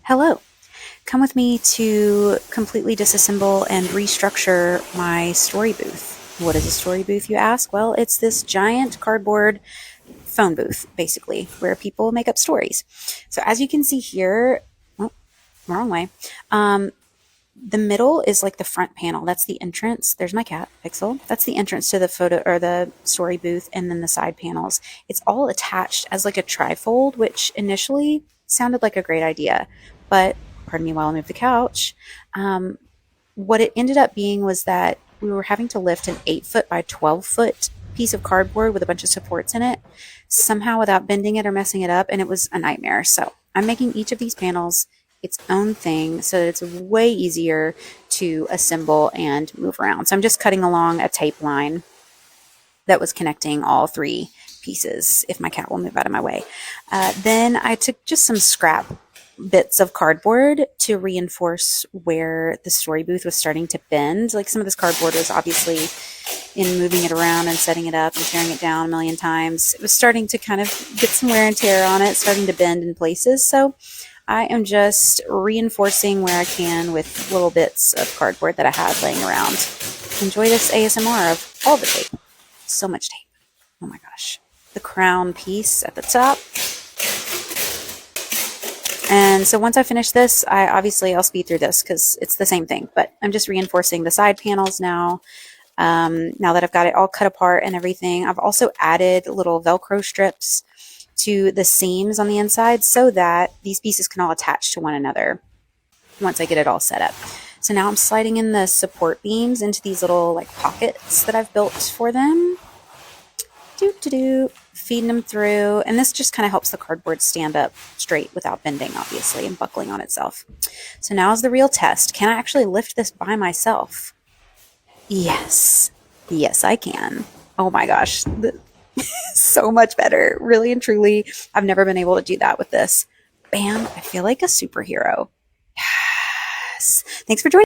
Hello. Come with me to completely disassemble and restructure my story booth. What is a story booth, you ask? Well, it's this giant cardboard phone booth, basically, where people make up stories. So as you can see here, oh, wrong way. The middle is like the front panel. That's the entrance. There's my cat, Pixel. That's the entrance to the photo or the story booth, and then the side panels. It's all attached as like a trifold, which initially sounded like a great idea, but pardon me while I move the couch. What it ended up being was that we were having to lift an 8 foot by 12 foot piece of cardboard with a bunch of supports in it, somehow without bending it or messing it up, and it was a nightmare. So I'm making each of these panels its own thing so that it's way easier to assemble and move around. So I'm just cutting along a tape line that was connecting all three pieces, if my cat will move out of my way. Then I took just some scrap bits of cardboard to reinforce where the story booth was starting to bend. Like some of this cardboard was obviously, in moving it around and setting it up and tearing it down a million times, it was starting to kind of get some wear and tear on it, starting to bend in places. So I am just reinforcing where I can with little bits of cardboard that I have laying around. Enjoy this ASMR of all the tape. So much tape. Oh my gosh. The crown piece at the top. And so once I finish this, I'll speed through this because it's the same thing, but I'm just reinforcing the side panels now. Now that I've got it all cut apart and everything, I've also added little Velcro strips to the seams on the inside so that these pieces can all attach to one another once I get it all set up. So now I'm sliding in the support beams into these little like pockets that I've built for them. Feeding them through, and this just kind of helps the cardboard stand up straight without bending, obviously, and buckling on itself. So now is the real test. Can I actually lift this by myself? Yes. Yes, I can. Oh my gosh. So much better. Really and truly, I've never been able to do that with this. Bam, I feel like a superhero. Yes. Thanks for joining.